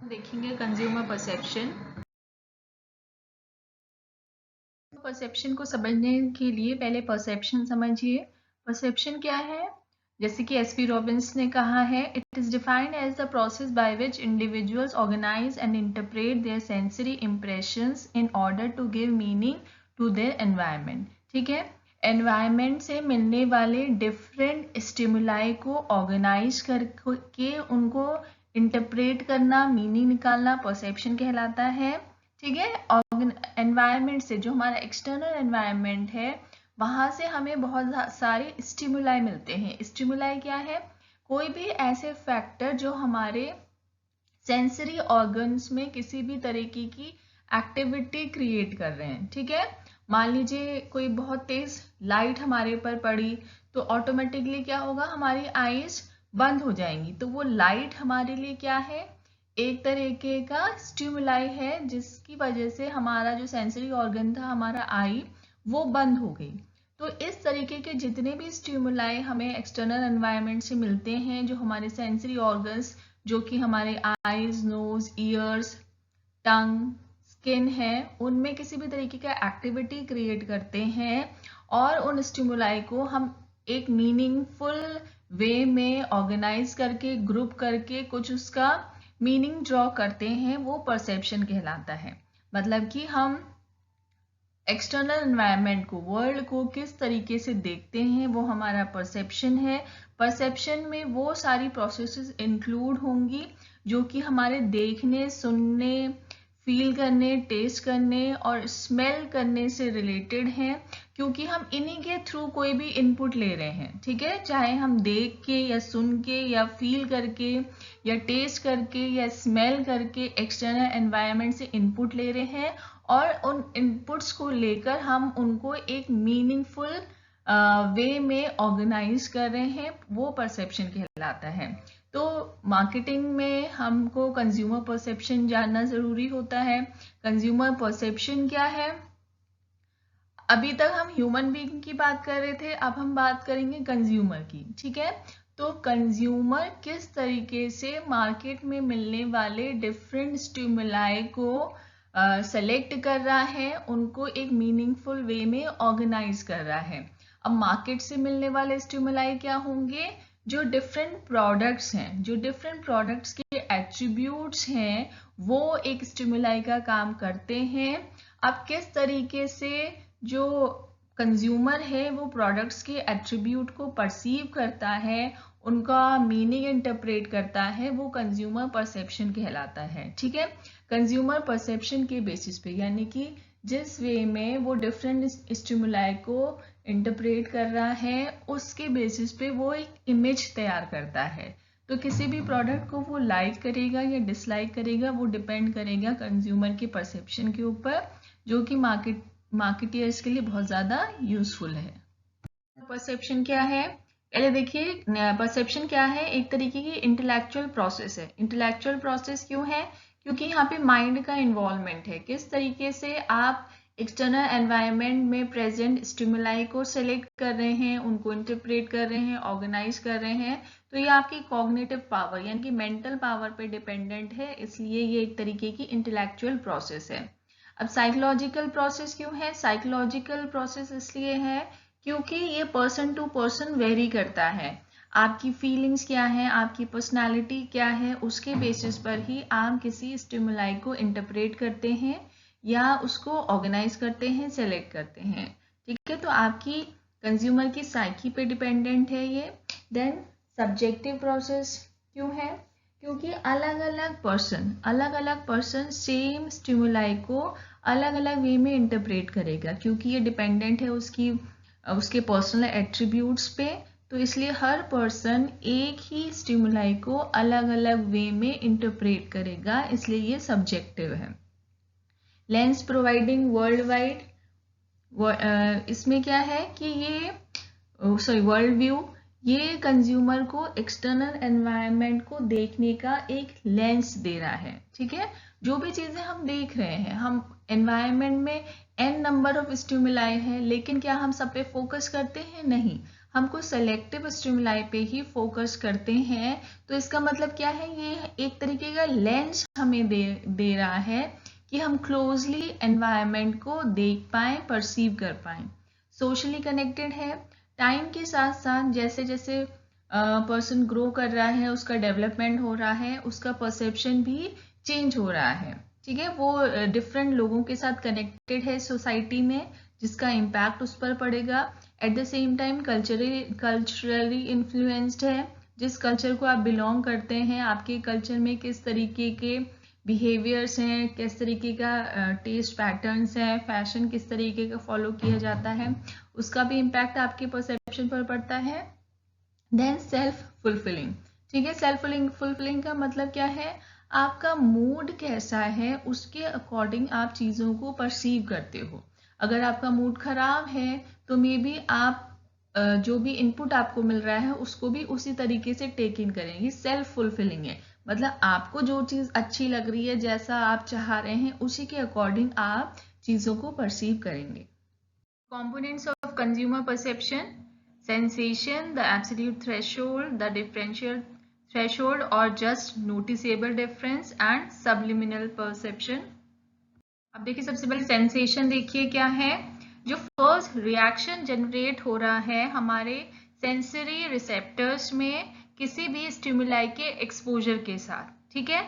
देखेंगे consumer perception. Perception को समझने के लिए पहले परसेप्शन समझिए। परसेप्शन क्या है? जैसे कि एसपी रॉबिन्स ने कहा है, it is defined as the process by which individuals organise and interpret their sensory impressions in order to give meaning to their environment. ठीक है, एनवायरनमेंट से मिलने वाले डिफरेंट स्टिमुलाई को ऑर्गेनाइज करके उनको इंटरप्रेट करना, मीनिंग निकालना परसेप्शन कहलाता है। ठीक है, एनवायरनमेंट से, जो हमारा एक्सटर्नल एनवायरनमेंट है, वहां से हमें बहुत सारे स्टिमुलाई मिलते हैं। स्टिमुलाई क्या है? कोई भी ऐसे फैक्टर जो हमारे सेंसरी ऑर्गन्स में किसी भी तरीके की एक्टिविटी क्रिएट कर रहे हैं। ठीक है, मान लीजिए कोई बहुत तेज लाइट हमारे पर पड़ी तो ऑटोमेटिकली क्या होगा, हमारी आईज बंद हो जाएंगी। तो वो लाइट हमारे लिए क्या है? एक तरीके का स्टिमुलाई है, जिसकी वजह से हमारा जो सेंसरी ऑर्गन था, हमारा आई, वो बंद हो गई। तो इस तरीके के जितने भी स्टिमुलाई हमें एक्सटर्नल एनवायरनमेंट से मिलते हैं, जो हमारे सेंसरी ऑर्गन्स, जो कि हमारे आईज, नोज, ईयर्स, टंग, स्किन है, उनमें किसी भी तरीके का एक्टिविटी क्रिएट करते हैं और उन स्टिमुलाई को हम एक मीनिंगफुल वे में ऑर्गेनाइज करके, ग्रुप करके कुछ उसका मीनिंग ड्रॉ करते हैं, वो परसेप्शन कहलाता है। मतलब कि हम एक्सटर्नल एनवायरनमेंट को, वर्ल्ड को किस तरीके से देखते हैं, वो हमारा परसेप्शन है। परसेप्शन में वो सारी प्रोसेसेस इंक्लूड होंगी जो कि हमारे देखने, सुनने, फील करने, टेस्ट करने और स्मेल करने से रिलेटेड हैं, क्योंकि हम इन्हीं के थ्रू कोई भी इनपुट ले रहे हैं। ठीक है, चाहे हम देख के या सुन के या फील करके या टेस्ट करके या स्मेल करके एक्सटर्नल एनवायरनमेंट से इनपुट ले रहे हैं, और उन इनपुट्स को लेकर हम उनको एक मीनिंगफुल वे में ऑर्गेनाइज कर रहे हैं, वो परसेप्शन कहलाता है। तो मार्केटिंग में हमको कंज्यूमर परसेप्शन जानना जरूरी होता है। कंज्यूमर परसेप्शन क्या है? अभी तक हम ह्यूमन बीइंग की बात कर रहे थे, अब हम बात करेंगे कंज्यूमर की। ठीक है, तो कंज्यूमर किस तरीके से मार्केट में मिलने वाले डिफरेंट स्टिमुलाई को सेलेक्ट कर रहा है, उनको एक मीनिंगफुल वे में ऑर्गेनाइज कर रहा है। अब मार्केट से मिलने वाले स्टिमुलाई क्या होंगे? जो डिफरेंट प्रोडक्ट्स हैं, जो डिफरेंट प्रोडक्ट्स के एट्रीब्यूट्स हैं, वो एक स्टिमुलाई का काम करते हैं। अब किस तरीके से जो कंज्यूमर है वो प्रोडक्ट्स के एट्रीब्यूट को परसीव करता है, उनका मीनिंग इंटरप्रेट करता है, वो कंज्यूमर परसेप्शन कहलाता है। ठीक है, कंज्यूमर परसेप्शन के बेसिस पे, यानी कि जिस वे में वो डिफरेंट स्टिमुलाई को इंटरप्रेट कर रहा है, उसके बेसिस पे वो एक इमेज तैयार करता है। तो किसी भी प्रोडक्ट को वो लाइक करेगा या डिसलाइक करेगा, वो डिपेंड करेगा कंज्यूमर के परसेप्शन के ऊपर, जो कि मार्केटियर्स के लिए बहुत ज़्यादा यूजफुल है। परसेप्शन क्या है? पहले देखिए, परसेप्शन क्या है? एक तरीके की इंटेलेक्चुअल प्रोसेस है। इंटेलेक्चुअल प्रोसेस क्यों है? क्योंकि यहाँ पे माइंड का इन्वॉल्वमेंट है। किस तरीके से आप एक्सटर्नल एनवायरनमेंट में प्रेजेंट स्टिमुलाई को सेलेक्ट कर रहे हैं, उनको इंटरप्रेट कर रहे हैं, ऑर्गेनाइज कर रहे हैं, तो ये आपकी कॉग्निटिव पावर यानी कि मेंटल पावर पे डिपेंडेंट है, इसलिए ये एक तरीके की इंटेलेक्चुअल प्रोसेस है। अब साइकोलॉजिकल प्रोसेस क्यों है? साइकोलॉजिकल प्रोसेस इसलिए है क्योंकि ये पर्सन टू पर्सन वेरी करता है। आपकी फीलिंग्स क्या है, आपकी पर्सनालिटी क्या है, उसके बेसिस पर ही आप किसी स्टिमुलाई को इंटरप्रेट करते हैं या उसको ऑर्गेनाइज करते हैं, सेलेक्ट करते हैं। ठीक है, तो आपकी कंज्यूमर की साइकी पे डिपेंडेंट है ये। देन सब्जेक्टिव प्रोसेस क्यों है? क्योंकि अलग अलग पर्सन सेम स्टिमुलाई को अलग अलग वे में इंटरप्रेट करेगा, क्योंकि ये डिपेंडेंट है उसके पर्सनल एट्रीब्यूट्स पे। तो इसलिए हर पर्सन एक ही स्टिमुलाई को अलग अलग वे में इंटरप्रेट करेगा, इसलिए ये सब्जेक्टिव है। लेंस प्रोवाइडिंग वर्ल्ड वाइड, इसमें क्या है कि ये वर्ल्ड व्यू, ये कंज्यूमर को एक्सटर्नल एनवायरनमेंट को देखने का एक लेंस दे रहा है। ठीक है, जो भी चीजें हम देख रहे हैं, हम एनवायरनमेंट में n नंबर ऑफ स्टिमुलाई है, लेकिन क्या हम सब पे फोकस करते हैं? नहीं, हमको सेलेक्टिव स्टिमुलाई पे ही फोकस करते हैं, तो इसका मतलब क्या है, ये एक तरीके का लेंस हमें दे रहा है कि हम क्लोजली एनवायरनमेंट को देख पाएं, परसीव कर पाएं। सोशली कनेक्टेड है, टाइम के साथ साथ जैसे जैसे पर्सन ग्रो कर रहा है, उसका डेवलपमेंट हो रहा है, उसका परसेप्शन भी चेंज हो रहा है। ठीक है, वो डिफरेंट लोगों के साथ कनेक्टेड है सोसाइटी में, जिसका इम्पैक्ट उस पर पड़ेगा। At the same time culturally influenced है, जिस कल्चर को आप बिलोंग करते हैं, आपके कल्चर में किस तरीके के बिहेवियर्स हैं, किस तरीके का टेस्ट पैटर्न्स हैं, फैशन किस तरीके का फॉलो किया जाता है, उसका भी इम्पैक्ट आपके परसेप्शन पर पड़ता है। Then self fulfilling. ठीक है, सेल्फ फुलफिलिंग का मतलब क्या है, आपका मूड कैसा है उसके अकॉर्डिंग आप चीज़ों को परसीव करते हो। अगर आपका मूड खराब है तो मे बी आप जो भी इनपुट आपको मिल रहा है उसको भी उसी तरीके से टेक इन करेंगे। सेल्फ फुलफिलिंग है, मतलब आपको जो चीज़ अच्छी लग रही है, जैसा आप चाह रहे हैं, उसी के अकॉर्डिंग आप चीज़ों को परसीव करेंगे। Components of consumer perception: sensation, the absolute threshold, the differential threshold or just noticeable difference, and subliminal perception. अब देखिए, सबसे पहले सेंसेशन देखिए क्या है। जो फर्स्ट रिएक्शन जनरेट हो रहा है हमारे सेंसरी रिसेप्टर्स में किसी भी स्टिमुलाई के एक्सपोजर के साथ। ठीक है,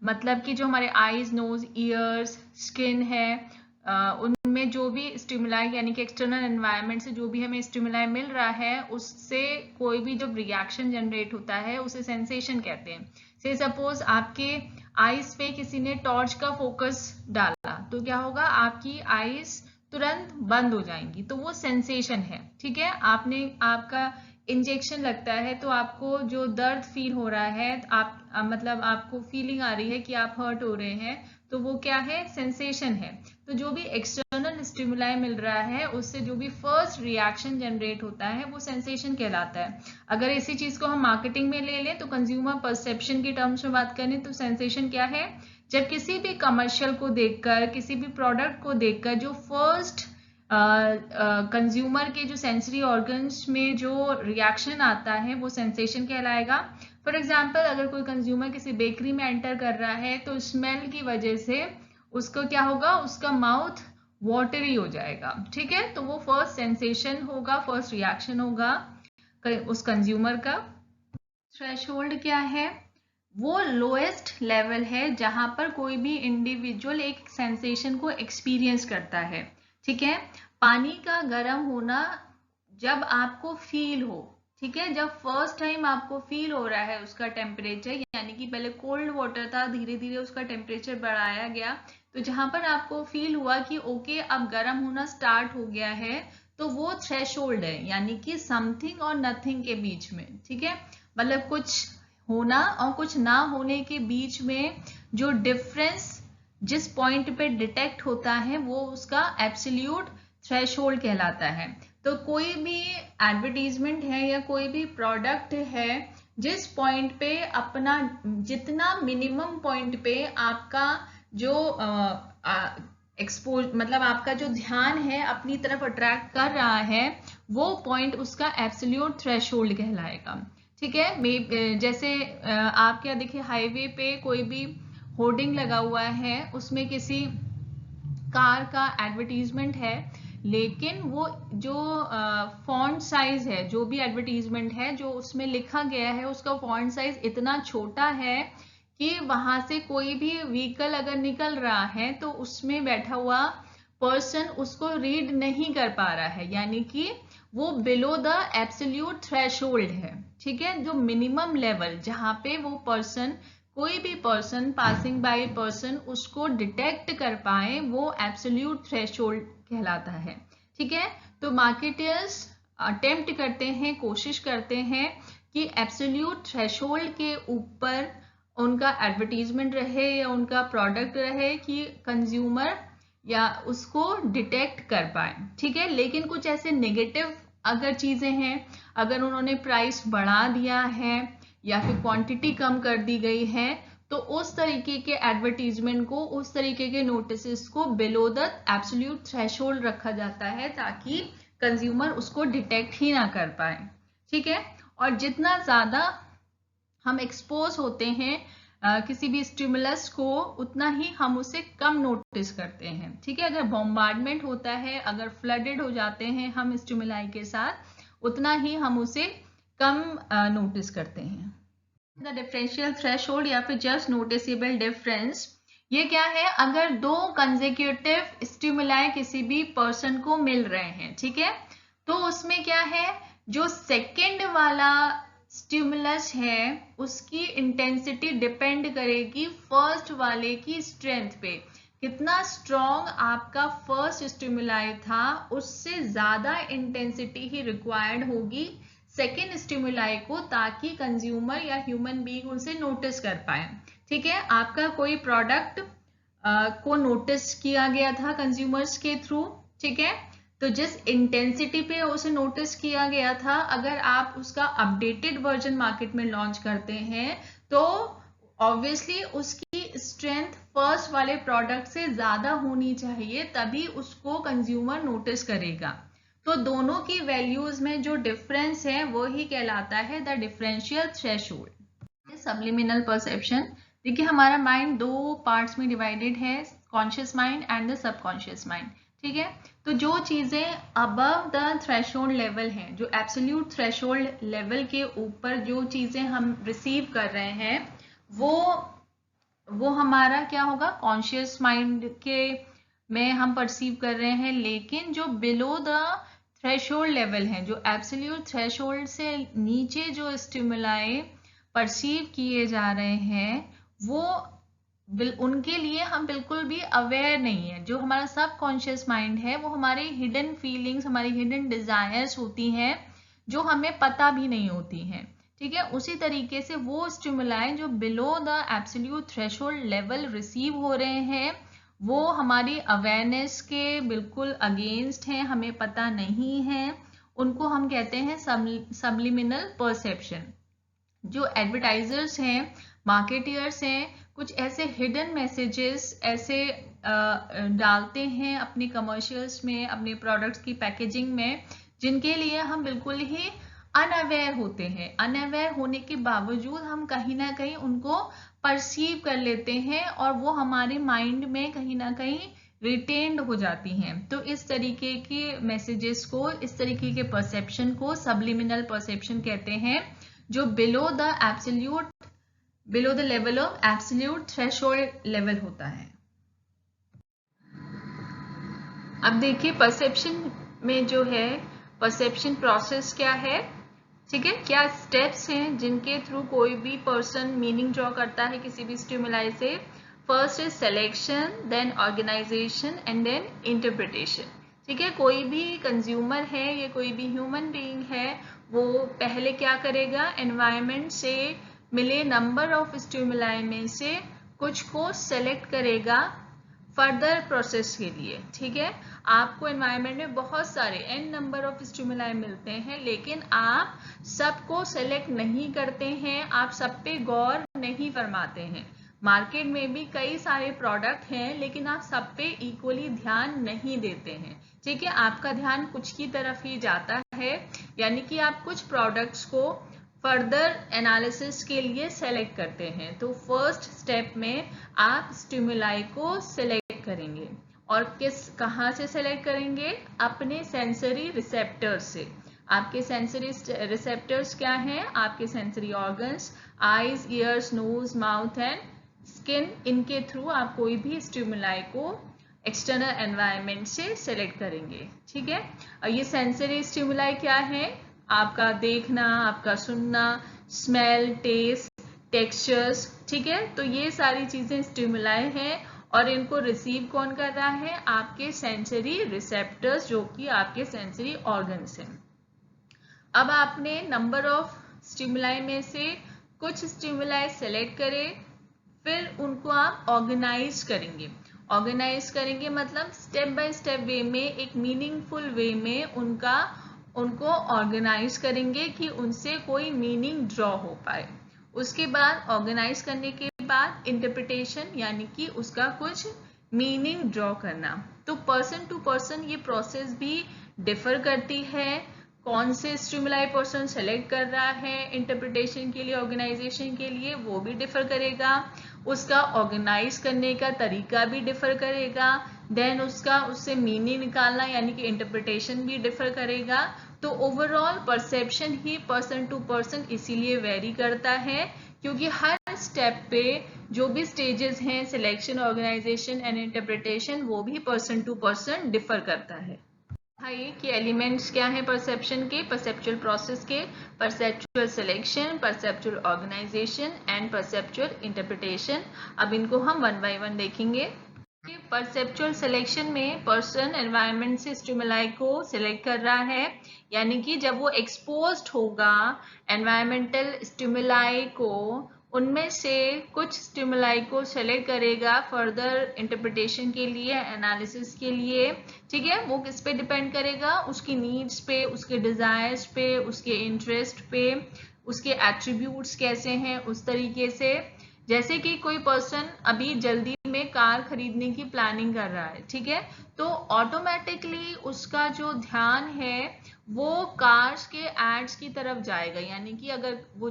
मतलब कि जो हमारे आईज, नोज, ईयर्स, स्किन है, उनमें जो भी स्टिमुलाई यानी कि एक्सटर्नल एनवायरनमेंट से जो भी हमें स्टिमुलाई मिल रहा है, उससे कोई भी जब रिएक्शन जनरेट होता है उसे सेंसेशन कहते हैं। से सपोज आपके आईज पे किसी ने टॉर्च का फोकस डाला तो क्या होगा, आपकी आईज तुरंत बंद हो जाएंगी, तो वो सेंसेशन है। ठीक है, आपका इंजेक्शन लगता है तो आपको जो दर्द फील हो रहा है, आप मतलब आपको फीलिंग आ रही है कि आप हर्ट हो रहे हैं, तो वो क्या है, सेंसेशन है। तो जो भी एक्सटर्नल स्टिमुलाई मिल रहा है उससे जो भी फर्स्ट रिएक्शन जनरेट होता है वो सेंसेशन कहलाता है। अगर इसी चीज को हम मार्केटिंग में ले लें तो कंज्यूमर परसेप्शन की टर्म्स में बात करें तो सेंसेशन क्या है, जब किसी भी कमर्शियल को देखकर, किसी भी प्रोडक्ट को देखकर जो फर्स्ट कंज्यूमर के जो सेंसरी ऑर्गन्स में जो रिएक्शन आता है वो सेंसेशन कहलाएगा। फॉर एग्जाम्पल, अगर कोई कंज्यूमर किसी बेकरी में एंटर कर रहा है तो स्मेल की वजह से उसको क्या होगा, उसका माउथ वाटरी हो जाएगा। ठीक है, तो वो फर्स्ट सेंसेशन होगा, फर्स्ट रिएक्शन होगा उस कंज्यूमर का। थ्रेशोल्ड क्या है, वो लोएस्ट लेवल है जहां पर कोई भी इंडिविजुअल एक सेंसेशन को एक्सपीरियंस करता है। ठीक है, पानी का गर्म होना जब आपको फील हो, ठीक है, जब फर्स्ट टाइम आपको फील हो रहा है उसका टेम्परेचर, यानी कि पहले कोल्ड वाटर था, धीरे धीरे उसका टेम्परेचर बढ़ाया गया, तो जहां पर आपको फील हुआ कि ओके अब गर्म होना स्टार्ट हो गया है, तो वो थ्रेशोल्ड है, यानी कि समथिंग और नथिंग के बीच में। ठीक है, मतलब कुछ होना और कुछ ना होने के बीच में जो डिफरेंस जिस पॉइंट पे डिटेक्ट होता है वो उसका एब्सोल्यूट थ्रेशोल्ड कहलाता है। तो कोई भी एडवर्टीजमेंट है या कोई भी प्रोडक्ट है, जिस पॉइंट पे अपना जितना मिनिमम पॉइंट पे आपका जो एक्सपोज मतलब आपका जो ध्यान है अपनी तरफ अट्रैक्ट कर रहा है, वो पॉइंट उसका एब्सोल्यूट थ्रेशोल्ड कहलाएगा। ठीक है, जैसे आप क्या देखिए, हाईवे पे कोई भी होर्डिंग लगा हुआ है, उसमें किसी कार का एडवर्टीजमेंट है, लेकिन वो जो फॉन्ट साइज है, जो भी एडवर्टीजमेंट है जो उसमें लिखा गया है, उसका फॉन्ट साइज इतना छोटा है कि वहां से कोई भी व्हीकल अगर निकल रहा है तो उसमें बैठा हुआ पर्सन उसको रीड नहीं कर पा रहा है, यानी कि वो बिलो द एब्सोल्यूट थ्रेशोल्ड है। ठीक है, जो मिनिमम लेवल जहां पे वो पर्सन, कोई भी पर्सन, पासिंग बाय पर्सन उसको डिटेक्ट कर पाए, वो एब्सोल्यूट थ्रेशोल्ड कहलाता है। ठीक है, तो मार्केटर्स अटेम्प्ट करते हैं, कोशिश करते हैं कि एब्सोल्यूट थ्रेशोल्ड के ऊपर उनका एडवर्टीजमेंट रहे या उनका प्रोडक्ट रहे कि कंज्यूमर या उसको डिटेक्ट कर पाए। ठीक है, लेकिन कुछ ऐसे नेगेटिव अगर चीजें हैं, अगर उन्होंने प्राइस बढ़ा दिया है या फिर क्वांटिटी कम कर दी गई है, तो उस तरीके के एडवर्टीजमेंट को, उस तरीके के नोटिस को बिलो द एब्सोल्यूट थ्रेशोल्ड रखा जाता है, ताकि कंज्यूमर उसको डिटेक्ट ही ना कर पाए, ठीक है। और जितना ज़्यादा हम एक्सपोज होते हैं किसी भी स्टिमुलस को, उतना ही हम उसे कम नोटिस करते हैं, ठीक है। अगर बॉम्बार्डमेंट होता है, अगर फ्लडेड हो जाते हैं हम स्टिमुलाई के साथ, उतना ही हम उसे कम नोटिस करते हैं। द डिफरेंशियल थ्रेशोल्ड या फिर जस्ट नोटिसेबल डिफरेंस, ये क्या है? अगर दो कंसेक्यूटिव स्टिमुलाई किसी भी पर्सन को मिल रहे हैं, ठीक है, तो उसमें क्या है, जो सेकेंड वाला स्टिमुलस है उसकी इंटेंसिटी डिपेंड करेगी फर्स्ट वाले की स्ट्रेंथ पे। कितना स्ट्रॉन्ग आपका फर्स्ट स्टिमुलाई था, उससे ज्यादा इंटेंसिटी ही रिक्वायर्ड होगी सेकेंड स्टिमुलाई को, ताकि कंज्यूमर या ह्यूमन बीइंग उसे नोटिस कर पाए, ठीक है। आपका कोई प्रोडक्ट को नोटिस किया गया था कंज्यूमर्स के थ्रू, ठीक है, तो जिस इंटेंसिटी पे उसे नोटिस किया गया था, अगर आप उसका अपडेटेड वर्जन मार्केट में लॉन्च करते हैं तो ऑब्वियसली उसकी स्ट्रेंथ फर्स्ट वाले प्रोडक्ट से ज्यादा होनी चाहिए, तभी उसको कंज्यूमर नोटिस करेगा। तो दोनों की वैल्यूज में जो डिफरेंस है वो ही कहलाता है the differential threshold. Subliminal perception, देखिए हमारा माइंड दो पार्ट्स में डिवाइडेड है, conscious mind and the subconscious mind, ठीक है। तो जो चीजें अबव द थ्रेशोल्ड लेवल हैं, जो एब्सोल्यूट थ्रेशोल्ड लेवल के ऊपर जो चीजें हम रिसीव कर रहे हैं, वो हमारा क्या होगा, कॉन्शियस माइंड के में हम परसीव कर रहे हैं। लेकिन जो बिलो द थ्रेशोल्ड लेवल है, जो एब्सोल्यूट थ्रेशोल्ड से नीचे जो स्टिमुलाई परसीव किए जा रहे हैं, वो उनके लिए हम बिल्कुल भी अवेयर नहीं है। जो हमारा सब कॉन्शियस माइंड है वो हमारी हिडन फीलिंग्स, हमारी हिडन डिजायर्स होती हैं जो हमें पता भी नहीं होती हैं, ठीक है। उसी तरीके से वो स्टिमुलाई जो below the absolute threshold level receive हो रहे हैं, वो हमारी अवेयरनेस के बिल्कुल अगेंस्ट हैं, हमें पता नहीं है, उनको हम कहते हैं सब्लिमिनल परसेप्शन। जो एडवर्टाइजर्स हैं, मार्केटियर्स हैं, कुछ ऐसे हिडन मैसेजेस ऐसे डालते हैं अपने कमर्शियल्स में, अपने प्रोडक्ट्स की पैकेजिंग में, जिनके लिए हम बिल्कुल ही अनअवेयर होते हैं। अनअवेयर होने के बावजूद हम कहीं ना कहीं उनको परसीव कर लेते हैं और वो हमारे माइंड में कहीं ना कहीं रिटेन्ड हो जाती हैं। तो इस तरीके के मैसेजेस को, इस तरीके के परसेप्शन को सब्लिमिनल परसेप्शन कहते हैं, जो below the level of absolute threshold level होता है। अब देखिए परसेप्शन में जो है, परसेप्शन प्रोसेस क्या है, ठीक है, क्या स्टेप्स हैं जिनके थ्रू कोई भी पर्सन मीनिंग ड्रॉ करता है किसी भी स्टिमुलाई से। First is selection, then organisation and then interpretation, ठीक है। कोई भी कंज्यूमर है या कोई भी ह्यूमन बीइंग है, वो पहले क्या करेगा, एनवायरनमेंट से मिले नंबर ऑफ स्टिमुलाई में से कुछ को सेलेक्ट करेगा फर्दर प्रोसेस के लिए, ठीक है। आपको एनवायरनमेंट में बहुत सारे n नंबर ऑफ स्टिमुलाई मिलते हैं, लेकिन आप सबको सेलेक्ट नहीं करते हैं, आप सब पे गौर नहीं फरमाते हैं। मार्केट में भी कई सारे प्रोडक्ट हैं, लेकिन आप सब पे इक्वली ध्यान नहीं देते हैं, ठीक है। आपका ध्यान कुछ की तरफ ही जाता है, यानी कि आप कुछ प्रोडक्ट्स को फर्दर एनालिसिस के लिए सेलेक्ट करते हैं। तो फर्स्ट स्टेप में आप स्टिमुलाई को सेलेक्ट करेंगे, और कहाँ से सेलेक्ट करेंगे, अपने सेंसरी रिसेप्टर्स से। आपके सेंसरी रिसेप्टर्स क्या हैं, आपके sensory organs, eyes, ears, nose, mouth and skin, इनके थ्रू आप कोई भी स्टिमुलाई को एक्सटर्नल एनवायरनमेंट से सेलेक्ट करेंगे, ठीक है। और ये सेंसरी स्टिमुलाई क्या है, आपका देखना, आपका सुनना, स्मेल, टेस्ट, टेक्सचर्स, ठीक है। तो ये सारी चीजें स्टिमुलाई हैं, और इनको रिसीव कौन कर रहा है, आपके सेंसरी रिसेप्टर्स, जो कि आपके सेंसरी ऑर्गन्स हैं। अब आपने नंबर ऑफ स्टिमुलाई में से कुछ स्टिमुलाई सेलेक्ट करें, फिर उनको आप ऑर्गेनाइज करेंगे। ऑर्गेनाइज करेंगे मतलब स्टेप बाय स्टेप वे में, एक मीनिंगफुल वे में उनको ऑर्गेनाइज करेंगे कि उनसे कोई मीनिंग ड्रॉ हो पाए। उसके बाद ऑर्गेनाइज करने के बाद इंटरप्रिटेशन, यानी कि उसका कुछ मीनिंग ड्रॉ करना। तो पर्सन टू पर्सन ये प्रोसेस भी डिफर करती है, कौन से स्टिमुलाई पर्सन सेलेक्ट कर रहा है इंटरप्रिटेशन के लिए, ऑर्गेनाइजेशन के लिए, वो भी डिफर करेगा, उसका ऑर्गेनाइज करने का तरीका भी डिफर करेगा, देन उससे मीनिंग निकालना यानी कि इंटरप्रिटेशन भी डिफर करेगा। तो ओवरऑल परसेप्शन ही पर्सन टू पर्सन इसीलिए वेरी करता है, क्योंकि हर स्टेप पे जो भी स्टेजेस हैं सिलेक्शन, ऑर्गेनाइजेशन एंड इंटरप्रिटेशन, वो भी पर्सन टू पर्सन डिफर करता है। भाई कि एलिमेंट्स क्या हैं परसेप्शन के, परसेप्चुअल प्रोसेस के, perceptual selection, perceptual organisation and perceptual interpretation. अब इनको हम वन बाय वन देखेंगे। परसेप्चुअल सिलेक्शन में पर्सन एनवायरनमेंट से स्टिमुलाई को सिलेक्ट कर रहा है, यानी कि जब वो एक्सपोज्ड होगा एनवायरमेंटल स्टिमुलाई को, उनमें से कुछ स्टिमुलाई को सेलेक्ट करेगा फर्दर इंटरप्रिटेशन के लिए, एनालिसिस के लिए। ठीक है, वो किस पे डिपेंड करेगा, उसकी नीड्स पे, उसके डिजायर्स पे, उसके इंटरेस्ट पे, उसके एट्रीब्यूट्स कैसे हैं उस तरीके से। जैसे कि कोई पर्सन अभी जल्दी में कार खरीदने की प्लानिंग कर रहा है, ठीक है, तो ऑटोमेटिकली उसका जो ध्यान है वो कार्स के एड्स की तरफ जाएगा, यानी कि अगर वो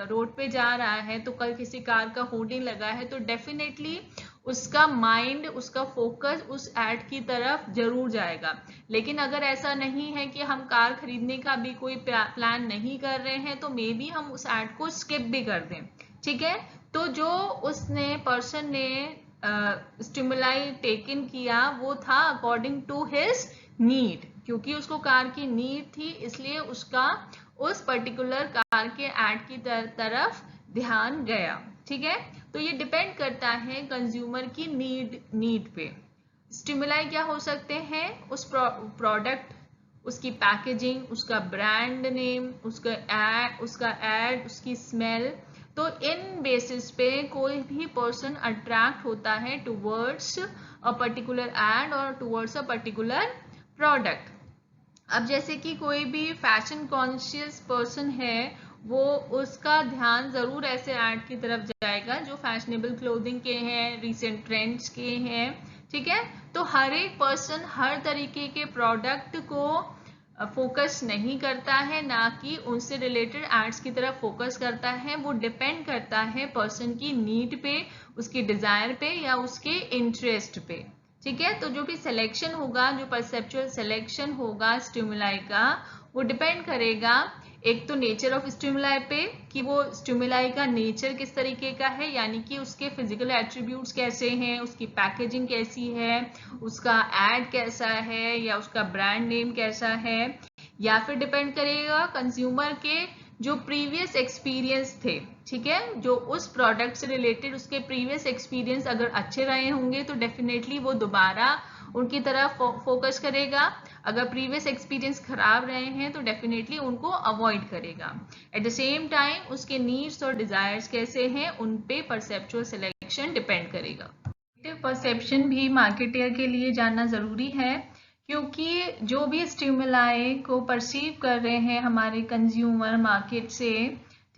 रोड पे जा रहा है तो कल किसी कार का होर्डिंग लगा है तो डेफिनेटली उसका माइंड, उसका फोकस उस एड की तरफ जरूर जाएगा। लेकिन अगर ऐसा नहीं है कि हम कार खरीदने का भी कोई प्लान नहीं कर रहे हैं तो मे बी हम उस एड को स्किप भी कर दें। ठीक है, तो जो उसने पर्सन ने स्टिमुलाई टेकन किया वो था अकॉर्डिंग टू हिज नीड, क्योंकि उसको कार की नीड थी, इसलिए उसका उस पर्टिकुलर कार के एड की तरफ ध्यान गया। ठीक है, तो ये डिपेंड करता है कंज्यूमर की नीड पे। स्टिमुलाई क्या हो सकते हैं, उस प्रोडक्ट, उसकी पैकेजिंग, उसका ब्रांड नेम, उसका एड, उसकी स्मेल। तो इन बेसिस पे कोई भी पर्सन अट्रैक्ट होता है टुवर्ड्स अ पर्टिकुलर एड और टुवर्ड्स अ पर्टिकुलर प्रोडक्ट। अब जैसे कि कोई भी फैशन कॉन्शियस पर्सन है, वो उसका ध्यान जरूर ऐसे एड की तरफ जाएगा जो फैशनेबल क्लोथिंग के हैं, रिसेंट ट्रेंड्स के हैं। ठीक है, तो हर एक पर्सन हर तरीके के प्रोडक्ट को फोकस नहीं करता है, ना कि उनसे रिलेटेड एड्स की तरफ फोकस करता है। वो डिपेंड करता है पर्सन की नीड पे, उसकी डिजायर पे या उसके इंटरेस्ट पे। ठीक है, तो जो भी सिलेक्शन होगा, जो परसेप्चुअल सिलेक्शन होगा स्टिमुलाई का, वो डिपेंड करेगा एक तो नेचर ऑफ स्टिमुलाई पे, कि वो स्टिमुलाई का नेचर किस तरीके का है, यानी कि उसके फिजिकल एट्रीब्यूट्स कैसे हैं, उसकी पैकेजिंग कैसी है, उसका एड कैसा है या उसका ब्रांड नेम कैसा है, या फिर डिपेंड करेगा कंज्यूमर के जो प्रीवियस एक्सपीरियंस थे। ठीक है, जो उस प्रोडक्ट से रिलेटेड उसके प्रीवियस एक्सपीरियंस अगर अच्छे रहे होंगे तो डेफिनेटली वो दोबारा उनकी तरफ फोकस करेगा। अगर प्रीवियस एक्सपीरियंस खराब रहे हैं तो डेफिनेटली उनको अवॉइड करेगा। एट द सेम टाइम उसके नीड्स और डिजायर्स कैसे हैं उन पे परसेप्चुअल सिलेक्शन डिपेंड करेगा। परसेप्शन भी मार्केटियर के लिए जानना जरूरी है, क्योंकि जो भी स्टिमुलाई को परसीव कर रहे हैं हमारे कंज्यूमर मार्केट से,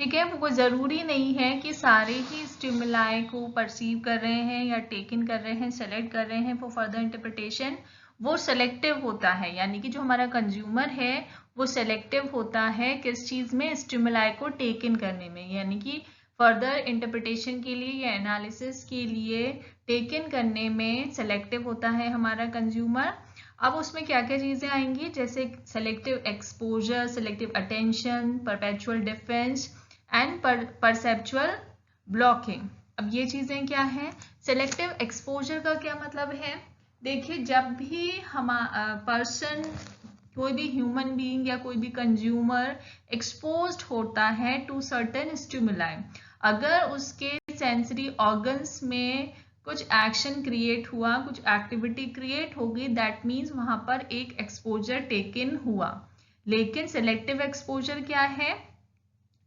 ठीक है, वो जरूरी नहीं है कि सारे ही स्टिमुलाई को परसीव कर रहे हैं या टेकन कर रहे हैं, सेलेक्ट कर रहे हैं फॉर फर्दर इंटरप्रिटेशन। वो सेलेक्टिव होता है, यानी कि जो हमारा कंज्यूमर है वो सेलेक्टिव होता है किस चीज में, स्टिमुलाई को टेकन करने में, यानी कि फर्दर इंटरप्रिटेशन के लिए या एनालिसिस के लिए टेकन करने में सेलेक्टिव होता है हमारा कंज्यूमर। अब उसमें क्या क्या चीजें आएंगी, जैसे selective exposure, selective attention, perpetual defence and perceptual blocking. अब ये चीजें क्या है, सेलेक्टिव एक्सपोजर का क्या मतलब है, देखिए जब भी हम पर्सन, कोई भी ह्यूमन बीइंग या कोई भी कंज्यूमर एक्सपोज्ड होता है टू सर्टेन स्टिमुलाई, अगर उसके सेंसरी ऑर्गन्स में कुछ एक्शन क्रिएट हुआ, कुछ एक्टिविटी क्रिएट होगी, दैट मीन्स वहां पर एक एक्सपोजर टेकन हुआ। लेकिन सेलेक्टिव एक्सपोजर क्या है,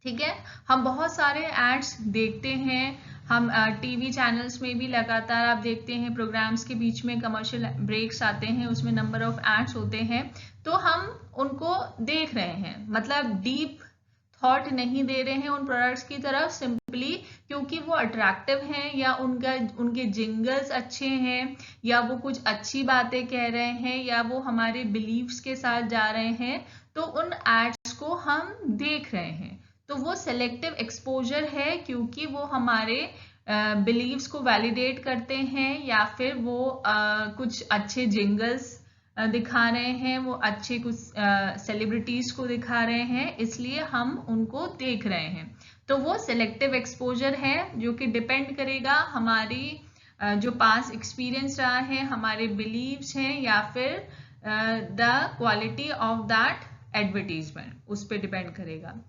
ठीक है, हम बहुत सारे एड्स देखते हैं, हम टीवी चैनल्स में भी लगातार आप देखते हैं प्रोग्राम्स के बीच में कमर्शियल ब्रेक्स आते हैं, उसमें नंबर ऑफ एड्स होते हैं, तो हम उनको देख रहे हैं, मतलब डीप थॉट नहीं दे रहे हैं उन प्रोडक्ट्स की तरफ, सिंपली क्योंकि वो अट्रैक्टिव हैं या उनके जिंगल्स अच्छे हैं या वो कुछ अच्छी बातें कह रहे हैं या वो हमारे बिलीव्स के साथ जा रहे हैं, तो उन एड्स को हम देख रहे हैं। तो वो सेलेक्टिव एक्सपोजर है, क्योंकि वो हमारे बिलीव्स को वैलिडेट करते हैं या फिर वो कुछ अच्छे जिंगल्स दिखा रहे हैं, वो अच्छे कुछ सेलिब्रिटीज को दिखा रहे हैं, इसलिए हम उनको देख रहे हैं। तो वो सेलेक्टिव एक्सपोजर है, जो कि डिपेंड करेगा हमारी जो पास एक्सपीरियंस रहा है, हमारे बिलीव्स हैं या फिर the quality of that advertisement, उस पर डिपेंड करेगा।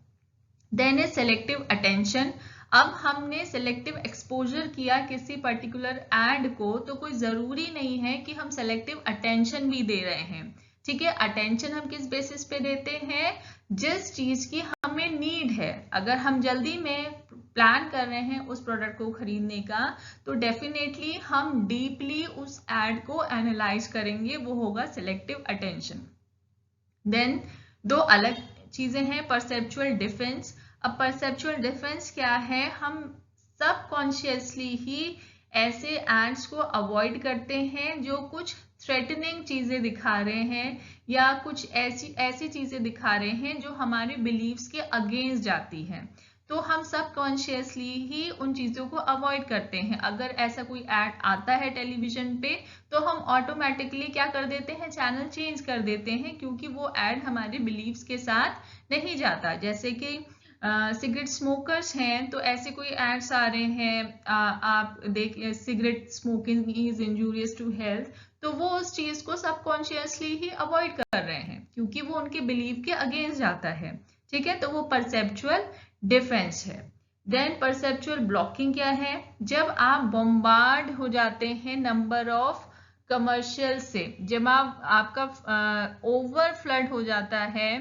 Then is selective attention. अब हमने सेलेक्टिव एक्सपोजर किया किसी पर्टिकुलर एड को, तो कोई जरूरी नहीं है कि हम सेलेक्टिव अटेंशन भी दे रहे हैं। ठीक है, अटेंशन हम किस बेसिस पे देते हैं, जिस चीज की हमें नीड है। अगर हम जल्दी में प्लान कर रहे हैं उस प्रोडक्ट को खरीदने का, तो डेफिनेटली हम डीपली उस एड को एनालाइज करेंगे, वो होगा सेलेक्टिव अटेंशन। देन दो अलग चीजें हैं, परसेप्चुअल डिफेंस। अब परसेप्चुअल डिफेंस क्या है, हम सबकॉन्शियसली ही ऐसे एड्स को अवॉइड करते हैं जो कुछ थ्रेटनिंग चीजें दिखा रहे हैं या कुछ ऐसी चीजें दिखा रहे हैं जो हमारे बिलीव्स के अगेंस्ट जाती हैं। तो हम सबकॉन्शियसली ही उन चीजों को अवॉइड करते हैं। अगर ऐसा कोई एड आता है टेलीविजन पे, तो हम ऑटोमेटिकली क्या कर देते हैं, चैनल चेंज कर देते हैं, क्योंकि वो एड हमारे बिलीव्स के साथ नहीं जाता। जैसे कि सिगरेट स्मोकर्स हैं, तो ऐसे कोई एड्स आ रहे हैं, आप देख cigarette smoking is injurious to health, तो वो उस चीज को सबकॉन्शियसली ही अवॉइड कर रहे हैं, क्योंकि वो उनके बिलीव के अगेंस्ट जाता है। ठीक है, तो वो परसेप्चुअल डिफेंस है। देन परसेप्चुअल ब्लॉकिंग क्या है, जब आप बॉम्बार्ड हो जाते हैं नंबर ऑफ कमर्शियल से, जब आपका ओवर फ्लड हो जाता है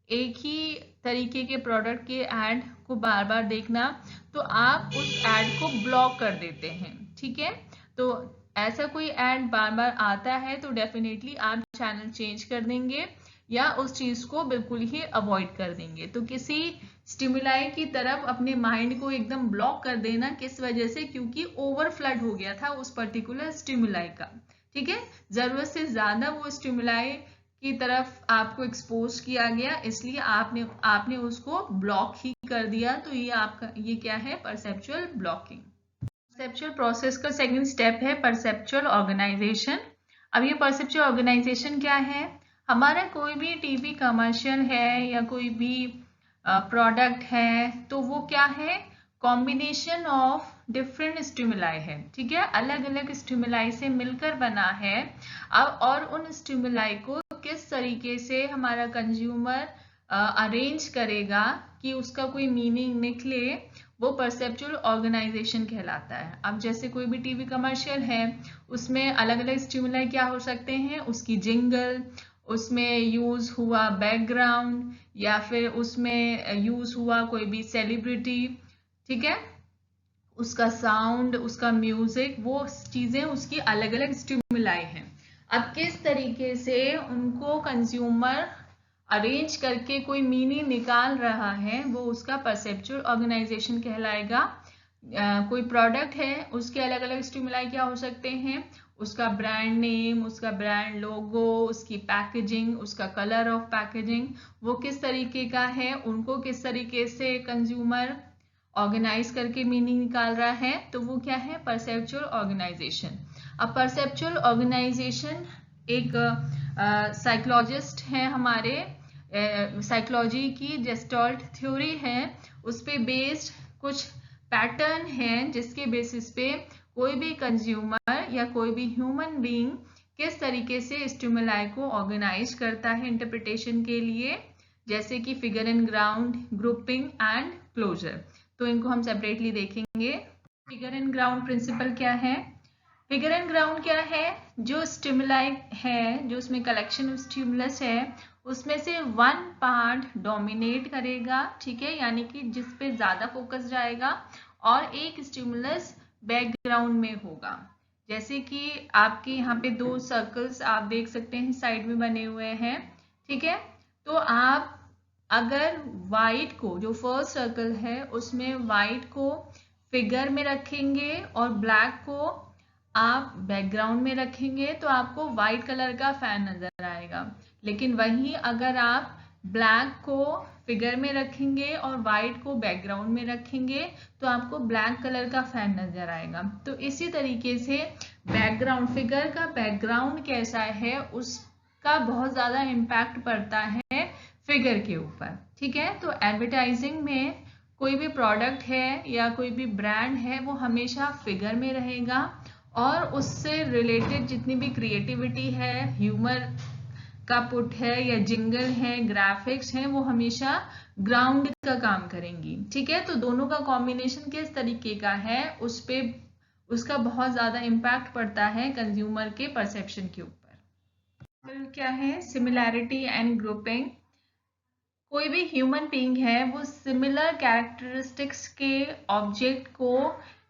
एक ही तरीके के प्रोडक्ट के ऐड को बार बार देखना, तो आप उस ऐड को ब्लॉक कर देते हैं। ठीक है, तो ऐसा कोई ऐड बार बार आता है तो डेफिनेटली आप चैनल चेंज कर देंगे या उस चीज को बिल्कुल ही अवॉइड कर देंगे। तो किसी स्टिमुलाई की तरफ अपने माइंड को एकदम ब्लॉक कर देना, किस वजह से, क्योंकि ओवर फ्लड हो गया था उस पर्टिकुलर स्टिमुलाई का। ठीक है, जरूरत से ज्यादा वो स्टिमुलाई की तरफ आपको एक्सपोज किया गया, इसलिए आपने उसको ब्लॉक ही कर दिया। तो ये क्या है, परसेप्चुअल ब्लॉकिंग। परसेप्चुअल प्रोसेस का सेकंड स्टेप है परसेप्चुअल ऑर्गेनाइजेशन। अब ये परसेप्चुअल ऑर्गेनाइजेशन क्या है, हमारा कोई भी टीवी कमर्शियल है या कोई भी प्रोडक्ट है, तो वो क्या है, कॉम्बिनेशन ऑफ डिफरेंट स्टिमुलाई है। ठीक है, अलग अलग स्टिमुलाई से मिलकर बना है। अब और उन स्टिमुलाई को किस तरीके से हमारा कंज्यूमर अरेंज करेगा कि उसका कोई मीनिंग निकले, वो परसेप्चुअल ऑर्गेनाइजेशन कहलाता है। अब जैसे कोई भी टीवी कमर्शियल है, उसमें अलग अलग स्टिमुलाई क्या हो सकते हैं, उसकी जिंगल, उसमें यूज हुआ बैकग्राउंड, या फिर उसमें यूज हुआ कोई भी सेलिब्रिटी। ठीक है, उसका साउंड, उसका म्यूजिक, वो चीजें उसकी अलग अलग स्टिमुलाई हैं। अब किस तरीके से उनको कंज्यूमर अरेंज करके कोई मीनिंग निकाल रहा है, वो उसका परसेप्चुअल ऑर्गेनाइजेशन कहलाएगा। कोई प्रोडक्ट है, उसके अलग अलग स्टिमुलाई क्या हो सकते हैं, उसका ब्रांड नेम, उसका ब्रांड लोगो, उसकी पैकेजिंग, उसका कलर ऑफ पैकेजिंग, वो किस तरीके का है, उनको किस तरीके से कंज्यूमर ऑर्गेनाइज करके मीनिंग निकाल रहा है, तो वो क्या है, परसेप्चुअल ऑर्गेनाइजेशन। अब परसेप्चुअल ऑर्गेनाइजेशन एक साइकोलॉजिस्ट है हमारे, साइकोलॉजी की जेस्टॉल्ट थ्योरी है, उस पे बेस्ड कुछ पैटर्न है, जिसके बेसिस पे कोई भी कंज्यूमर या कोई भी ह्यूमन बीइंग किस तरीके से स्टिमुलाई को ऑर्गेनाइज करता है इंटरप्रिटेशन के लिए, जैसे कि figure and ground, grouping and closure. तो इनको हम सेपरेटली देखेंगे। फिगर एंड ग्राउंड प्रिंसिपल क्या है, फिगर एंड ग्राउंड क्या है, जो स्टिमुलाई है, जो उसमें कलेक्शन ऑफ स्टिमुलस है, उसमें से वन पार्ट डोमिनेट करेगा। ठीक है, यानी कि जिस पे ज्यादा फोकस जाएगा, और एक स्टिमुलस बैकग्राउंड में होगा। जैसे कि आपके यहाँ पे दो सर्कल्स आप देख सकते हैं साइड में बने हुए हैं। ठीक है, तो आप अगर वाइट को, जो फर्स्ट सर्कल है उसमें वाइट को फिगर में रखेंगे और ब्लैक को आप बैकग्राउंड में रखेंगे तो आपको व्हाइट कलर का फैन नजर आएगा। लेकिन वहीं अगर आप ब्लैक को फिगर में रखेंगे और व्हाइट को बैकग्राउंड में रखेंगे तो आपको ब्लैक कलर का फैन नजर आएगा। तो इसी तरीके से बैकग्राउंड, फिगर का बैकग्राउंड कैसा है उसका बहुत ज्यादा इम्पैक्ट पड़ता है फिगर के ऊपर। ठीक है, तो एडवर्टाइजिंग में कोई भी प्रोडक्ट है या कोई भी ब्रांड है वो हमेशा फिगर में रहेगा और उससे रिलेटेड जितनी भी क्रिएटिविटी है, ह्यूमर का पुट है या जिंगल है, ग्राफिक्स हैं, वो हमेशा ग्राउंड का काम करेंगी। ठीक है, तो दोनों का कॉम्बिनेशन किस तरीके का है उस पे उसका बहुत ज्यादा इम्पैक्ट पड़ता है कंज्यूमर के परसेप्शन के ऊपर। क्या है सिमिलैरिटी एंड ग्रुपिंग। कोई भी ह्यूमन बीइंग है वो सिमिलर कैरेक्टरिस्टिक्स के ऑब्जेक्ट को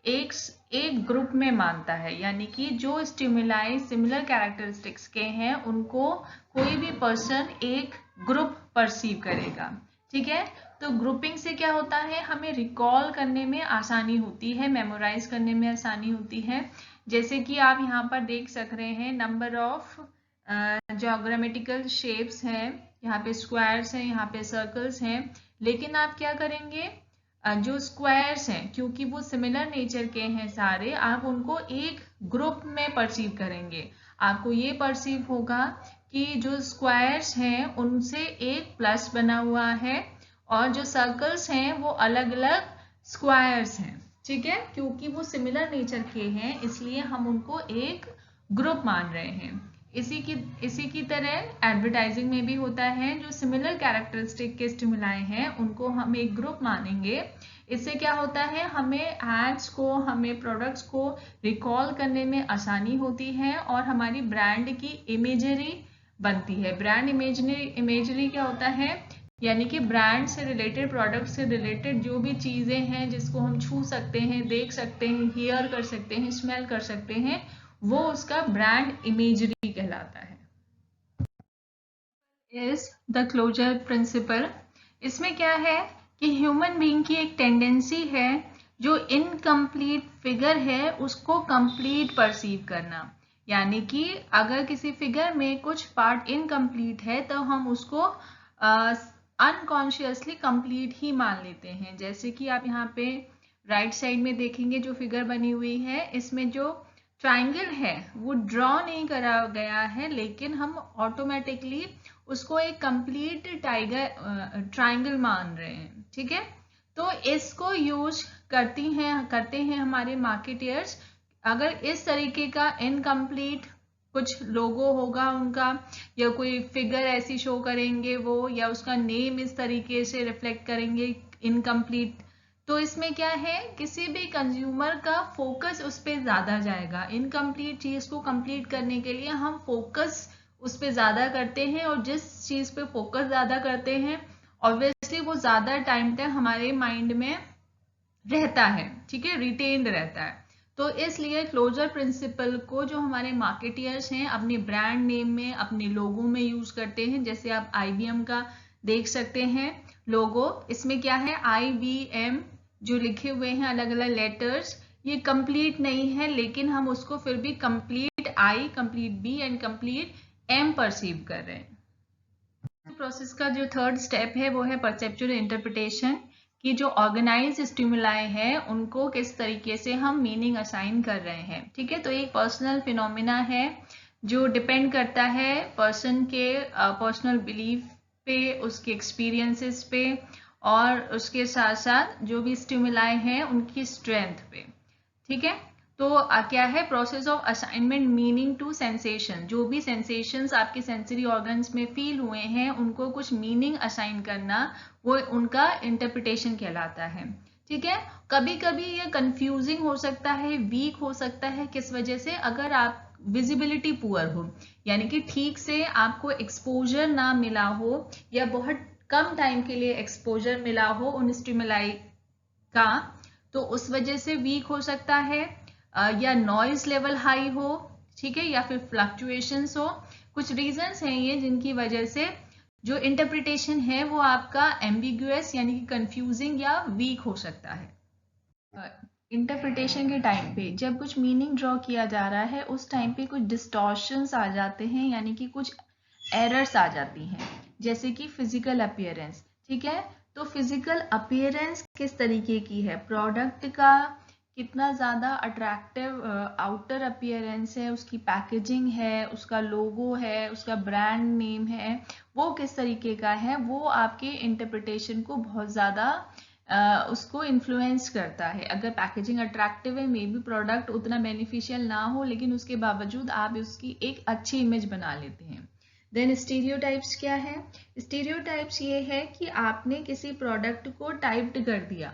एक ग्रुप में मानता है, यानी कि जो स्टिमुलाई सिमिलर कैरेक्टरिस्टिक्स के हैं उनको कोई भी पर्सन एक ग्रुप परसीव करेगा। ठीक है, तो ग्रुपिंग से क्या होता है, हमें रिकॉल करने में आसानी होती है, मेमोराइज करने में आसानी होती है। जैसे कि आप यहाँ पर देख सक रहे हैं नंबर ऑफ ज्योग्रामेटिकल शेप्स हैं, यहाँ पे स्क्वायर्स हैं, यहाँ पे सर्कल्स हैं, लेकिन आप क्या करेंगे, जो स्क्वायर्स हैं क्योंकि वो सिमिलर नेचर के हैं सारे, आप उनको एक ग्रुप में परसीव करेंगे। आपको ये परसीव होगा कि जो स्क्वायर्स हैं उनसे एक प्लस बना हुआ है और जो सर्कल्स हैं वो अलग अलग स्क्वायर्स हैं। ठीक है, क्योंकि वो सिमिलर नेचर के हैं इसलिए हम उनको एक ग्रुप मान रहे हैं। इसी की तरह एडवर्टाइजिंग में भी होता है, जो सिमिलर कैरेक्टरिस्टिक के स्टिमुलाई हैं उनको हम एक ग्रुप मानेंगे। इससे क्या होता है, हमें एड्स को, हमें प्रोडक्ट्स को रिकॉल करने में आसानी होती है और हमारी ब्रांड की इमेजरी बनती है। ब्रांड इमेजरी क्या होता है, यानी कि ब्रांड से रिलेटेड, प्रोडक्ट से रिलेटेड जो भी चीजें हैं जिसको हम छू सकते हैं, देख सकते हैं, हियर कर सकते हैं, स्मेल कर सकते हैं, वो उसका ब्रांड इमेजरी कहलाता है। Is the closure principle. इसमें क्या है कि ह्यूमन बीइंग की एक टेंडेंसी है जो इनकम्प्लीट फिगर है उसको कंप्लीट परसीव करना, यानी कि अगर किसी फिगर में कुछ पार्ट इनकम्प्लीट है तो हम उसको अनकॉन्शियसली कंप्लीट ही मान लेते हैं। जैसे कि आप यहाँ पे राइट साइड में देखेंगे जो फिगर बनी हुई है, इसमें जो ट्राइंगल है वो ड्रॉ नहीं करा गया है, लेकिन हम ऑटोमेटिकली उसको एक कंप्लीट ट्राइंगल मान रहे हैं। ठीक है, तो इसको यूज करते हैं हमारे मार्केटियर्स। अगर इस तरीके का इनकम्प्लीट कुछ लोगो होगा उनका, या कोई फिगर ऐसी शो करेंगे वो, या उसका नेम इस तरीके से रिफ्लेक्ट करेंगे इनकम्प्लीट, तो इसमें क्या है, किसी भी कंज्यूमर का फोकस उस पर ज्यादा जाएगा। इनकम्प्लीट चीज को कंप्लीट करने के लिए हम फोकस उस पर ज्यादा करते हैं और जिस चीज पे फोकस ज्यादा करते हैं ऑब्वियसली वो ज्यादा टाइम तक हमारे माइंड में रहता है। ठीक है, रिटेन्ड रहता है। तो इसलिए क्लोजर प्रिंसिपल को जो हमारे मार्केटियर्स हैं अपने ब्रांड नेम में, अपने लोगो में यूज करते हैं। जैसे आप IBM का देख सकते हैं लोगो, इसमें क्या है, IBM जो लिखे हुए हैं अलग अलग लेटर्स, ये कंप्लीट नहीं है, लेकिन हम उसको फिर भी complete I, complete B and complete M perceive कर रहे हैं। प्रोसेस का जो थर्ड स्टेप है वो है परसेप्चुअल इंटरप्रिटेशन, कि जो ऑर्गेनाइज स्टिमुलाई है उनको किस तरीके से हम मीनिंग असाइन कर रहे हैं। ठीक है, तो एक पर्सनल फिनोमिना है जो डिपेंड करता है पर्सन के पर्सनल बिलीफ पे, उसके एक्सपीरियंसेस पे, और उसके साथ साथ जो भी स्टिमुलाई हैं उनकी स्ट्रेंथ पे। ठीक है, तो क्या है, process of assignment meaning to sensation. जो भी सेंसेशंस आपके सेंसरी ऑर्गन्स में फील हुए हैं उनको कुछ मीनिंग असाइन करना, वो उनका इंटरप्रिटेशन कहलाता है। ठीक है, कभी कभी ये कंफ्यूजिंग हो सकता है, वीक हो सकता है, किस वजह से, अगर आप विजिबिलिटी पुअर हो, यानी कि ठीक से आपको एक्सपोजर ना मिला हो या बहुत कम टाइम के लिए एक्सपोजर मिला हो उन स्टिमुलाई का, तो उस वजह से वीक हो सकता है, या नॉइज लेवल हाई हो, ठीक है, या फिर फ्लक्चुएशंस हो। कुछ रीजंस हैं ये जिनकी वजह से जो इंटरप्रिटेशन है वो आपका एम्बिगुअस यानी कि कंफ्यूजिंग या वीक हो सकता है। इंटरप्रिटेशन के टाइम पे जब कुछ मीनिंग ड्रॉ किया जा रहा है उस टाइम पे कुछ डिस्टॉर्शंस आ जाते हैं, यानी कि कुछ एरर्स आ जाती हैं, जैसे कि फिजिकल अपीयरेंस। ठीक है, तो फिजिकल अपीयरेंस किस तरीके की है, प्रोडक्ट का कितना ज़्यादा अट्रैक्टिव आउटर अपीयरेंस है, उसकी पैकेजिंग है, उसका लोगो है, उसका ब्रांड नेम है, वो किस तरीके का है, वो आपके इंटरप्रिटेशन को बहुत ज़्यादा उसको इन्फ्लुएंस करता है। अगर पैकेजिंग अट्रैक्टिव है, मे बी प्रोडक्ट उतना बेनिफिशियल ना हो, लेकिन उसके बावजूद आप उसकी एक अच्छी इमेज बना लेते हैं। देन स्टीरियोटाइप्स क्या है? स्टीरियोटाइप्स ये है कि आपने किसी प्रोडक्ट को टाइप्ड कर दिया।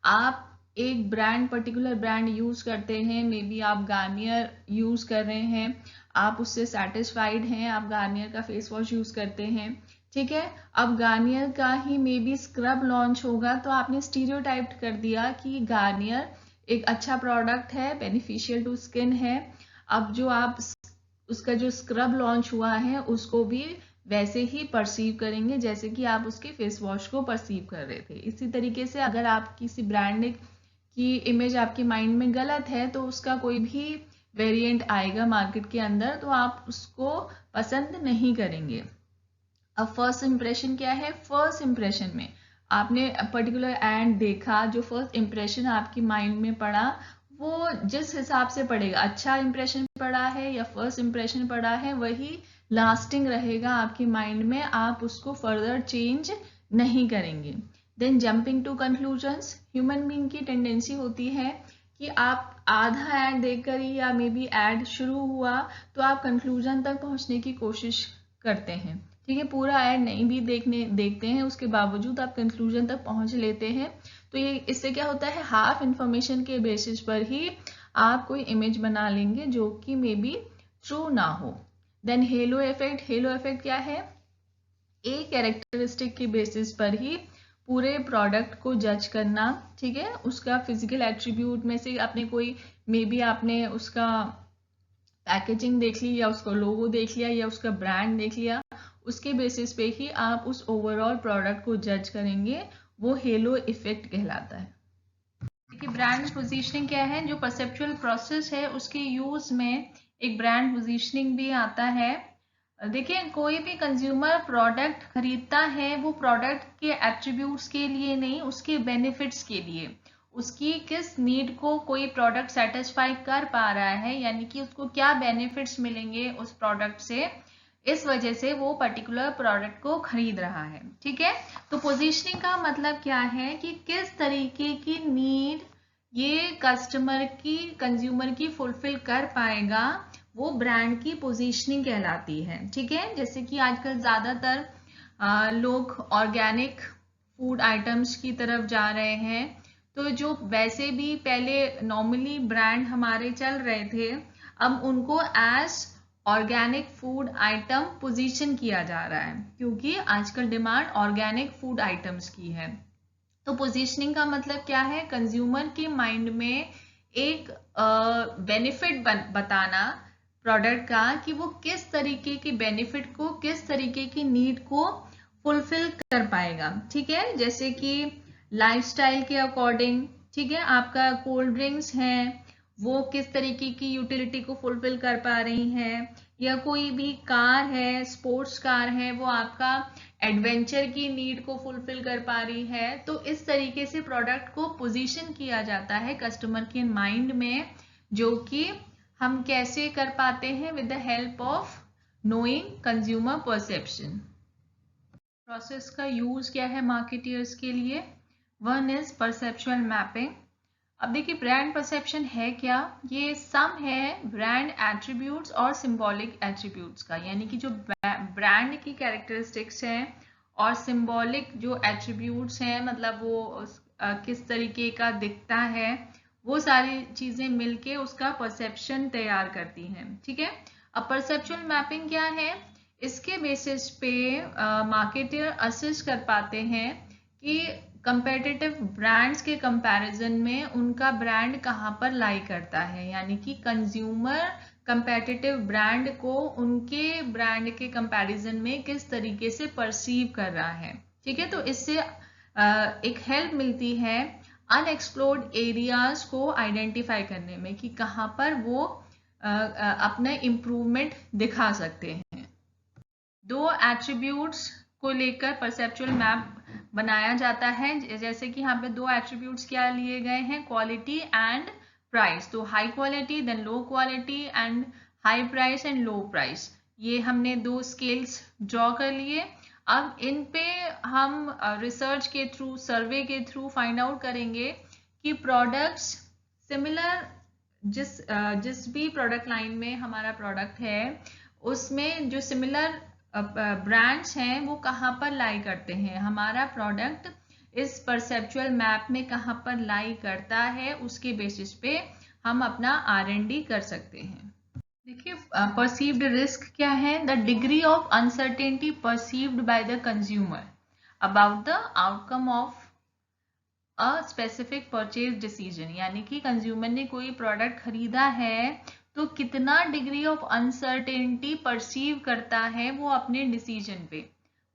आप एक ब्रांड, पर्टिकुलर ब्रांड यूज करते हैं, मे बी आप गार्नियर यूज कर रहे हैं, आप उससे सेटिस्फाइड हैं, आप गार्नियर का फेस वॉश यूज करते हैं। ठीक है, अब गार्नियर का ही मे बी स्क्रब लॉन्च होगा, तो आपने स्टीरियोटाइप्ड कर दिया कि गार्नियर एक अच्छा प्रोडक्ट है, बेनिफिशियल टू स्किन है। अब जो आप उसका जो स्क्रब लॉन्च हुआ है उसको भी वैसे ही परसीव करेंगे जैसे कि आप उसके फेस वॉश को परसीव कर रहे थे। इसी तरीके से अगर आप किसी ब्रांड की इमेज आपके माइंड में गलत है तो उसका कोई भी वेरिएंट आएगा मार्केट के अंदर तो आप उसको पसंद नहीं करेंगे। अब फर्स्ट इंप्रेशन क्या है? फर्स्ट इंप्रेशन में आपने पर्टिकुलर एड देखा, जो फर्स्ट इंप्रेशन आपकी माइंड में पड़ा वो जिस हिसाब से पड़ेगा, अच्छा इंप्रेशन पड़ा है या फर्स्ट इंप्रेशन पड़ा है, वही लास्टिंग रहेगा आपके माइंड में, आप उसको फर्दर चेंज नहीं करेंगे। Then jumping to conclusions, human being की टेंडेंसी होती है कि आप आधा ऐड देखकर ही या मे बी ऐड शुरू हुआ तो आप कंक्लूजन तक पहुंचने की कोशिश करते हैं। ठीक है, पूरा ऐड नहीं भी देखते हैं, उसके बावजूद आप कंक्लूजन तक पहुंच लेते हैं। तो ये इससे क्या होता है, हाफ इंफॉर्मेशन के बेसिस पर ही आप कोई इमेज बना लेंगे जो कि मे बी ट्रू ना हो। Then halo effect, halo effect क्या है? एक कैरेक्टरिस्टिक के बेसिस पर ही पूरे प्रोडक्ट को जज करना। ठीक है, उसका फिजिकल एट्रीब्यूट में से आपने कोई, मे बी आपने उसका पैकेजिंग देख ली या उसका लोगो देख लिया या उसका ब्रांड देख लिया, उसके बेसिस पे ही आप उस ओवरऑल प्रोडक्ट को जज करेंगे, वो हेलो इफेक्ट कहलाता है। देखिए, ब्रांड पोजीशनिंग क्या है? जो परसेप्चुअल प्रोसेस है उसके यूज में एक ब्रांड पोजीशनिंग भी आता है। देखिए, कोई भी कंज्यूमर प्रोडक्ट खरीदता है वो प्रोडक्ट के एट्रीब्यूट्स के लिए नहीं, उसके बेनिफिट्स के लिए, उसकी किस नीड को कोई प्रोडक्ट सेटिस्फाई कर पा रहा है, यानी कि उसको क्या बेनिफिट्स मिलेंगे उस प्रोडक्ट से, इस वजह से वो पर्टिकुलर प्रोडक्ट को खरीद रहा है। ठीक है, तो पोजीशनिंग का मतलब क्या है कि किस तरीके की नीड ये कस्टमर की, कंज्यूमर की फुलफिल कर पाएगा, वो ब्रांड की पोजीशनिंग कहलाती है। ठीक है, जैसे कि आजकल ज्यादातर लोग ऑर्गेनिक फूड आइटम्स की तरफ जा रहे हैं, तो जो वैसे भी पहले नॉर्मली ब्रांड हमारे चल रहे थे, अब उनको as organic food item position किया जा रहा है, क्योंकि आजकल डिमांड ऑर्गेनिक फूड आइटम्स की है। तो पोजीशनिंग का मतलब क्या है? कंज्यूमर के माइंड में एक बेनिफिट बताना प्रोडक्ट का, कि वो किस तरीके के बेनिफिट को, किस तरीके की नीड को फुलफिल कर पाएगा। ठीक है, जैसे कि लाइफस्टाइल के अकॉर्डिंग, ठीक है, आपका कोल्ड ड्रिंक्स हैं वो किस तरीके की यूटिलिटी को फुलफिल कर पा रही हैं, या कोई भी कार है, स्पोर्ट्स कार है, वो आपका एडवेंचर की नीड को फुलफिल कर पा रही है। तो इस तरीके से प्रोडक्ट को पोजीशन किया जाता है कस्टमर के माइंड में, जो कि हम कैसे कर पाते हैं? With the help of knowing consumer perception. Process का यूज क्या है मार्केटियर्स के लिए? One is perceptual mapping. अब देखिए, ब्रांड परसेप्शन है क्या? ये सम है ब्रांड एट्रीब्यूट्स और सिंबॉलिक एट्रीब्यूट्स का, यानी कि जो ब्रांड की कैरेक्टरिस्टिक्स हैं और सिंबॉलिक जो एट्रीब्यूट्स हैं, मतलब वो किस तरीके का दिखता है, वो सारी चीजें मिलके उसका परसेप्शन तैयार करती हैं। ठीक है, अब परसेप्चुअल मैपिंग क्या है? इसके बेसिस पे मार्केटर असेस कर पाते हैं कि कंपेटिटिव ब्रांड्स के कंपैरिजन में उनका ब्रांड कहाँ पर लाई करता है, यानी कि कंज्यूमर कंपेटिटिव ब्रांड को उनके ब्रांड के कंपैरिजन में किस तरीके से परसीव कर रहा है। ठीक है, तो इससे एक हेल्प मिलती है अनएक्सप्लोर्ड एरियाज को आइडेंटिफाई करने में कि कहाँ पर वो अपना इम्प्रूवमेंट दिखा सकते हैं। दो एट्रीब्यूट्स को लेकर परसेप्चुअल मैप बनाया जाता है, जैसे कि यहाँ पे दो एट्रीब्यूट्स क्या लिए गए हैं, क्वालिटी एंड प्राइस। तो high quality then low quality and high price and low price, ये हमने दो स्केल्स ड्रॉ कर लिए। अब इन पे हम रिसर्च के थ्रू, सर्वे के थ्रू फाइंड आउट करेंगे कि प्रोडक्ट्स सिमिलर, जिस भी प्रोडक्ट लाइन में हमारा प्रोडक्ट है उसमें जो सिमिलर ब्रांड्स हैं वो कहाँ पर लाई करते हैं, हमारा प्रोडक्ट इस परसेप्चुअल मैप में कहाँ पर लाई करता है, उसके बेसिस पे हम अपना R&D कर सकते हैं। देखिए, परसीव्ड रिस्क क्या है, the degree of uncertainty perceived by the consumer about the outcome of a specific purchase decision. यानी कि कंज्यूमर ने कोई प्रोडक्ट खरीदा है तो कितना डिग्री ऑफ अनसर्टेनिटी परसीव करता है वो अपने डिसीजन पे।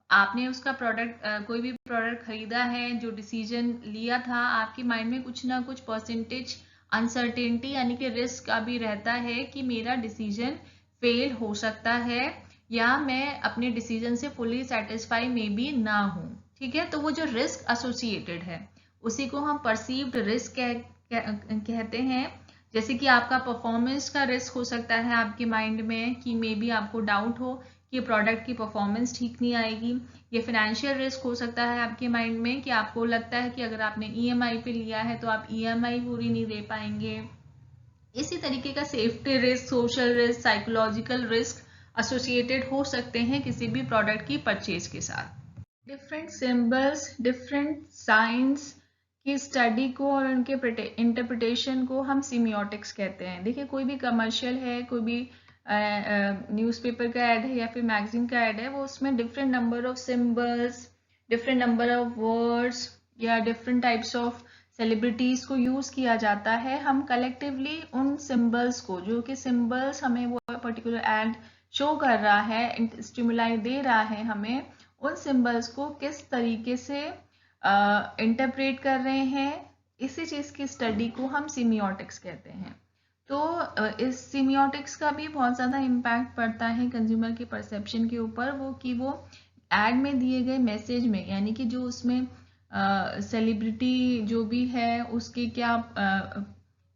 आपने उसका प्रोडक्ट, कोई भी प्रोडक्ट खरीदा है, जो डिसीजन लिया था, आपके माइंड में कुछ ना कुछ परसेंटेज अनसर्टेनिटी यानी कि रिस्क का भी रहता है कि मेरा डिसीजन फेल हो सकता है या मैं अपने डिसीजन से फुली सेटिस्फाई में भी ना हूँ। ठीक है, तो वो जो रिस्क एसोसिएटेड है उसी को हम परसीव्ड रिस्क कहते हैं। जैसे कि आपका परफॉर्मेंस का रिस्क हो सकता है आपके माइंड में कि मे बी आपको डाउट हो कि प्रोडक्ट की परफॉर्मेंस ठीक नहीं आएगी। ये फाइनेंशियल रिस्क हो सकता है आपके माइंड में कि आपको लगता है कि अगर आपने EMI पे लिया है तो आप EMI पूरी नहीं दे पाएंगे। इसी तरीके का safety risk, social risk, psychological risk associated हो सकते हैं किसी भी प्रोडक्ट की परचेज के साथ। डिफरेंट सिंबल्स, डिफरेंट साइंस की स्टडी को और उनके इंटरप्रिटेशन को हम सीमियोटिक्स कहते हैं। देखिए, कोई भी कमर्शियल है, कोई भी न्यूज़पेपर का ऐड है या फिर मैगजीन का ऐड है, वो उसमें different number of symbols, different number of words या डिफरेंट टाइप्स ऑफ सेलिब्रिटीज को यूज किया जाता है। हम कलेक्टिवली उन सिंबल्स को, जो कि सिंबल्स हमें वो पर्टिकुलर ऐड शो कर रहा है, स्टिमुलाई दे रहा है हमें, उन सिंबल्स को किस तरीके से इंटरप्रेट कर रहे हैं, इसी चीज की स्टडी को हम सीमियोटिक्स कहते हैं। तो इस सीमियोटिक्स का भी बहुत ज़्यादा इम्पैक्ट पड़ता है कंज्यूमर के परसेप्शन के ऊपर, वो कि वो एड में दिए गए मैसेज में, यानी कि जो उसमें सेलिब्रिटी जो भी है उसके क्या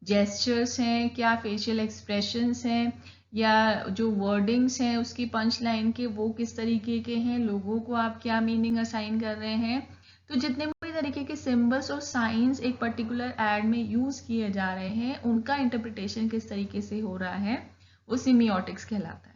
जेस्चर्स हैं, क्या फेशियल एक्सप्रेशंस हैं, या जो वर्डिंग्स हैं उसकी पंच लाइन के वो किस तरीके के हैं, लोगों को आप क्या मीनिंग असाइन कर रहे हैं। तो जितने भी तरीके के सिंबल्स और साइंस एक पर्टिकुलर एड में यूज किए जा रहे हैं, उनका इंटरप्रिटेशन किस तरीके से हो रहा है, वो सीमियोटिक्स कहलाता है।